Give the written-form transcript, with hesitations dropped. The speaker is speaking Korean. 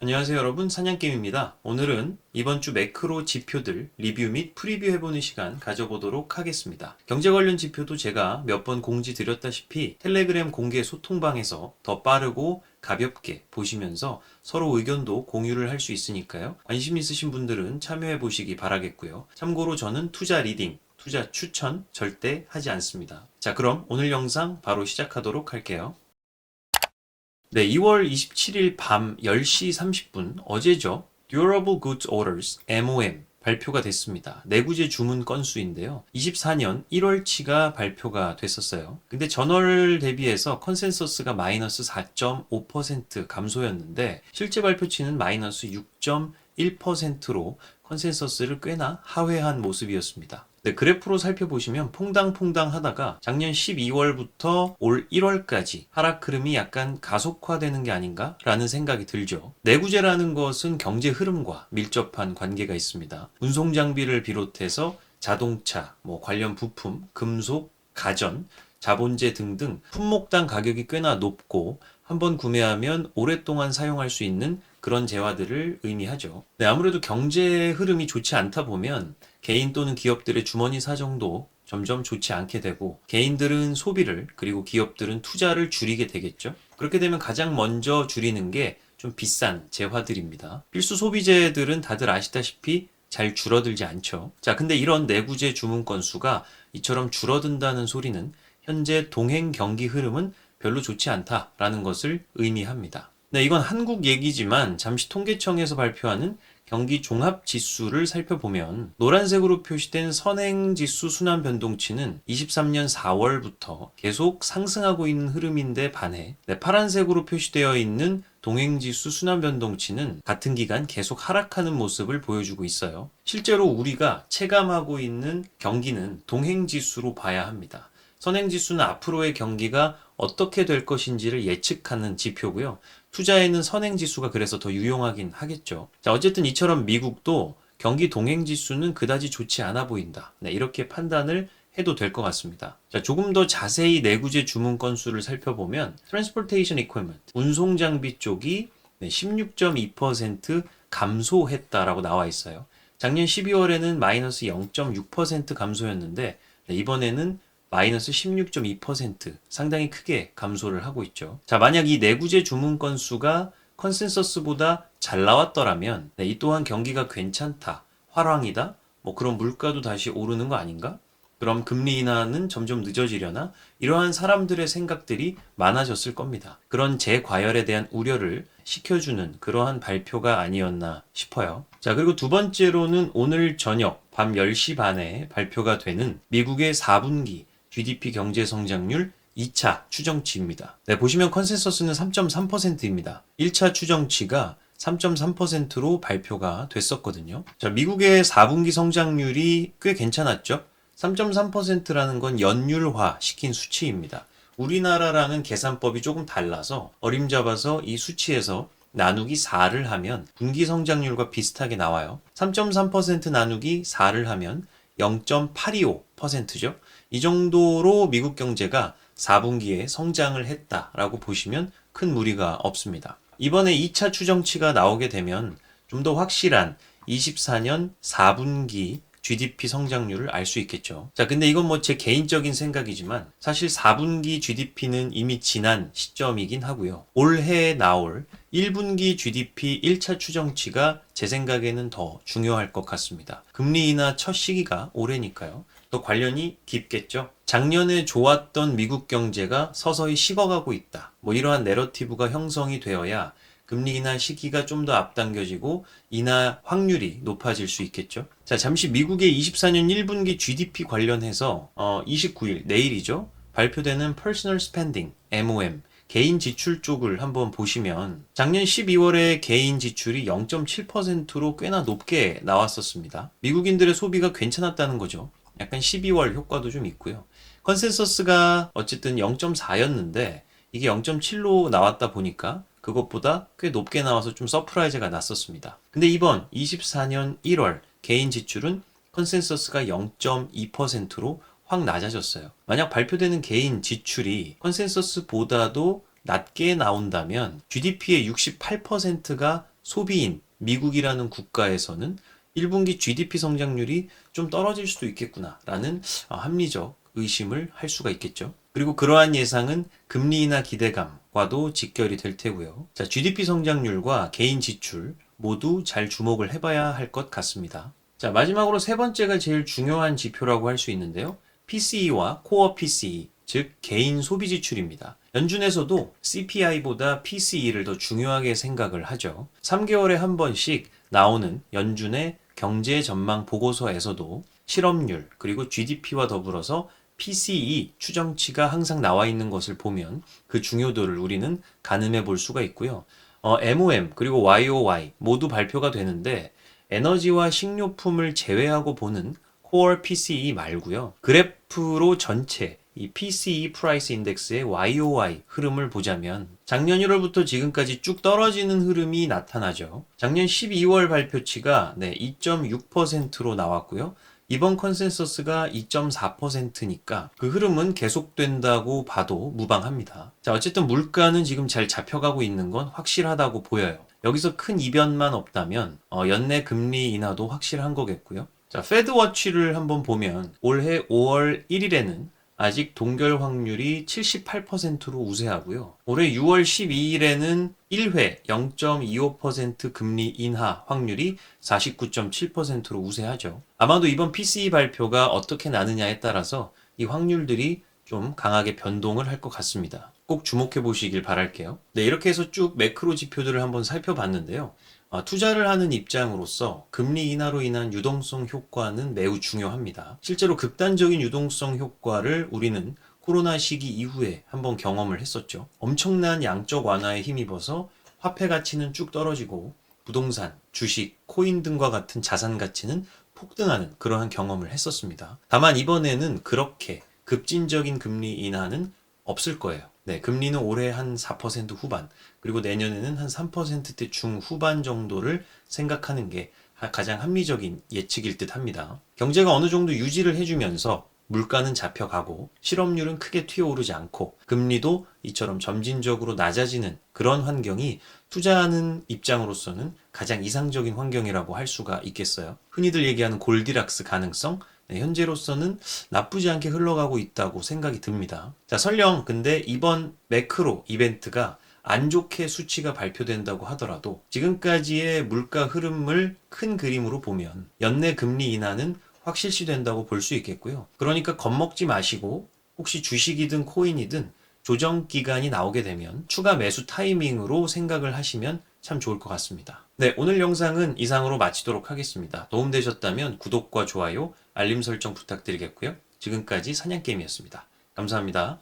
안녕하세요 여러분, 사냥개입니다. 오늘은 이번 주 매크로 지표들 리뷰 및 프리뷰 해보는 시간 가져보도록 하겠습니다. 경제 관련 지표도 제가 몇 번 공지 드렸다시피 텔레그램 공개 소통방에서 더 빠르고 가볍게 보시면서 서로 의견도 공유를 할 수 있으니까요. 관심 있으신 분들은 참여해 보시기 바라겠고요. 참고로 저는 투자 리딩, 투자 추천 절대 하지 않습니다. 자, 그럼 오늘 영상 바로 시작하도록 할게요. 네, 2월 27일 밤 10시 30분, 어제죠. Durable Goods Orders, MOM, 발표가 됐습니다. 내구재 주문 건수인데요. 24년 1월치가 발표가 됐었어요. 근데 전월 대비해서 컨센서스가 마이너스 4.5% 감소였는데, 실제 발표치는 마이너스 6.1%로 컨센서스를 꽤나 하회한 모습이었습니다. 네, 그래프로 살펴보시면 퐁당퐁당 하다가 작년 12월부터 올 1월까지 하락 흐름이 약간 가속화되는 게 아닌가 라는 생각이 들죠. 내구재라는 것은 경제 흐름과 밀접한 관계가 있습니다. 운송 장비를 비롯해서 자동차, 관련 부품, 금속, 가전, 자본재 등등 품목당 가격이 꽤나 높고 한번 구매하면 오랫동안 사용할 수 있는 그런 재화들을 의미하죠. 네, 아무래도 경제 흐름이 좋지 않다 보면 개인 또는 기업들의 주머니 사정도 점점 좋지 않게 되고, 개인들은 소비를, 그리고 기업들은 투자를 줄이게 되겠죠. 그렇게 되면 가장 먼저 줄이는 게 좀 비싼 재화들입니다. 필수 소비재들은 다들 아시다시피 잘 줄어들지 않죠. 자, 근데 이런 내구재 주문 건수가 이처럼 줄어든다는 소리는 현재 동행 경기 흐름은 별로 좋지 않다라는 것을 의미합니다. 네, 이건 한국 얘기지만 잠시 통계청에서 발표하는 경기 종합지수를 살펴보면 노란색으로 표시된 선행지수 순환 변동치는 23년 4월부터 계속 상승하고 있는 흐름인데 반해, 파란색으로 표시되어 있는 동행지수 순환 변동치는 같은 기간 계속 하락하는 모습을 보여주고 있어요. 실제로 우리가 체감하고 있는 경기는 동행지수로 봐야 합니다. 선행지수는 앞으로의 경기가 어떻게 될 것인지를 예측하는 지표고요. 투자에는 선행지수가 그래서 더 유용하긴 하겠죠. 자, 어쨌든 이처럼 미국도 경기 동행지수는 그다지 좋지 않아 보인다. 네, 이렇게 판단을 해도 될 것 같습니다. 자, 조금 더 자세히 내구재 주문 건수를 살펴보면 Transportation Equipment, 운송 장비 쪽이 16.2% 감소했다라고 나와 있어요. 작년 12월에는 마이너스 0.6% 감소였는데 이번에는 마이너스 16.2%, 상당히 크게 감소를 하고 있죠. 자, 만약 이 내구재 주문 건수가 컨센서스보다 잘 나왔더라면 이 또한 경기가 괜찮다, 화랑이다, 그런 물가도 다시 오르는 거 아닌가? 그럼 금리 인하는 점점 늦어지려나? 이러한 사람들의 생각들이 많아졌을 겁니다. 그런 재과열에 대한 우려를 식혀주는 그러한 발표가 아니었나 싶어요. 자, 그리고 두 번째로는 오늘 저녁 밤 10시 반에 발표가 되는 미국의 4분기 GDP 경제 성장률 2차 추정치입니다. 네, 보시면 컨센서스는 3.3%입니다. 1차 추정치가 3.3%로 발표가 됐었거든요. 자, 미국의 4분기 성장률이 꽤 괜찮았죠? 3.3%라는 건 연율화 시킨 수치입니다. 우리나라랑은 계산법이 조금 달라서 어림잡아서 이 수치에서 나누기 4를 하면 분기 성장률과 비슷하게 나와요. 3.3% 나누기 4를 하면 0.825%죠. 이 정도로 미국 경제가 4분기에 성장을 했다라고 보시면 큰 무리가 없습니다. 이번에 2차 추정치가 나오게 되면 좀 더 확실한 24년 4분기 GDP 성장률을 알 수 있겠죠. 자, 근데 이건 제 개인적인 생각이지만 사실 4분기 GDP는 이미 지난 시점이긴 하고요. 올해 나올 1분기 GDP 1차 추정치가 제 생각에는 더 중요할 것 같습니다. 금리 인하 첫 시기가 올해니까요. 또 관련이 깊겠죠. 작년에 좋았던 미국 경제가 서서히 식어가고 있다. 이러한 내러티브가 형성이 되어야 금리 인하 시기가 좀 더 앞당겨지고 인하 확률이 높아질 수 있겠죠. 자, 잠시 미국의 24년 1분기 GDP 관련해서 29일 내일이죠. 발표되는 Personal Spending, MOM, 개인 지출 쪽을 한번 보시면 작년 12월에 개인 지출이 0.7%로 꽤나 높게 나왔었습니다. 미국인들의 소비가 괜찮았다는 거죠. 약간 12월 효과도 좀 있고요. 컨센서스가 어쨌든 0.4였는데 이게 0.7로 나왔다 보니까 그것보다 꽤 높게 나와서 좀 서프라이즈가 났었습니다. 근데 이번 24년 1월 개인 지출은 컨센서스가 0.2%로 확 낮아졌어요. 만약 발표되는 개인 지출이 컨센서스보다도 낮게 나온다면 GDP의 68%가 소비인 미국이라는 국가에서는 1분기 GDP 성장률이 좀 떨어질 수도 있겠구나라는 합리적 의심을 할 수가 있겠죠. 그리고 그러한 예상은 금리 인하 기대감과도 직결이 될 테고요. 자, GDP 성장률과 개인 지출 모두 잘 주목을 해봐야 할 것 같습니다. 자, 마지막으로 세 번째가 제일 중요한 지표라고 할 수 있는데요. PCE와 코어 PCE, 즉 개인 소비 지출입니다. 연준에서도 CPI보다 PCE를 더 중요하게 생각을 하죠. 3개월에 한 번씩 나오는 연준의 경제 전망 보고서에서도 실업률 그리고 GDP와 더불어서 PCE 추정치가 항상 나와 있는 것을 보면 그 중요도를 우리는 가늠해 볼 수가 있고요. MOM 그리고 YOY 모두 발표가 되는데 에너지와 식료품을 제외하고 보는 Core PCE 말고요. 그래프로 전체 이 PCE 프라이스 인덱스의 YOY 흐름을 보자면 작년 1월부터 지금까지 쭉 떨어지는 흐름이 나타나죠. 작년 12월 발표치가 2.6%로 나왔고요. 이번 컨센서스가 2.4%니까 그 흐름은 계속된다고 봐도 무방합니다. 자, 어쨌든 물가는 지금 잘 잡혀가고 있는 건 확실하다고 보여요. 여기서 큰 이변만 없다면 연내 금리 인하도 확실한 거겠고요. 자, 패드워치를 한번 보면 올해 5월 1일에는 아직 동결 확률이 78%로 우세하고요. 올해 6월 12일에는 1회 0.25% 금리 인하 확률이 49.7%로 우세하죠. 아마도 이번 PCE 발표가 어떻게 나느냐에 따라서 이 확률들이 좀 강하게 변동을 할 것 같습니다. 꼭 주목해 보시길 바랄게요. 네, 이렇게 해서 쭉 매크로 지표들을 한번 살펴봤는데요. 투자를 하는 입장으로서 금리 인하로 인한 유동성 효과는 매우 중요합니다. 실제로 극단적인 유동성 효과를 우리는 코로나 시기 이후에 한번 경험을 했었죠. 엄청난 양적 완화에 힘입어서 화폐 가치는 쭉 떨어지고 부동산, 주식, 코인 등과 같은 자산 가치는 폭등하는 그러한 경험을 했었습니다. 다만 이번에는 그렇게 급진적인 금리 인하는 없을 거예요. 네, 금리는 올해 한 4% 후반, 그리고 내년에는 한 3%대 중후반 정도를 생각하는 게 가장 합리적인 예측일 듯 합니다. 경제가 어느 정도 유지를 해주면서 물가는 잡혀가고 실업률은 크게 튀어오르지 않고 금리도 이처럼 점진적으로 낮아지는 그런 환경이 투자하는 입장으로서는 가장 이상적인 환경이라고 할 수가 있겠어요. 흔히들 얘기하는 골디락스 가능성, 현재로서는 나쁘지 않게 흘러가고 있다고 생각이 듭니다. 자, 설령 근데 이번 매크로 이벤트가 안 좋게 수치가 발표된다고 하더라도 지금까지의 물가 흐름을 큰 그림으로 보면 연내 금리 인하는 확실시된다고 볼 수 있겠고요. 그러니까 겁먹지 마시고 혹시 주식이든 코인이든 조정 기간이 나오게 되면 추가 매수 타이밍으로 생각을 하시면 참 좋을 것 같습니다. 네, 오늘 영상은 이상으로 마치도록 하겠습니다. 도움되셨다면 구독과 좋아요, 알림 설정 부탁드리겠고요. 지금까지 사냥게임이었습니다. 감사합니다.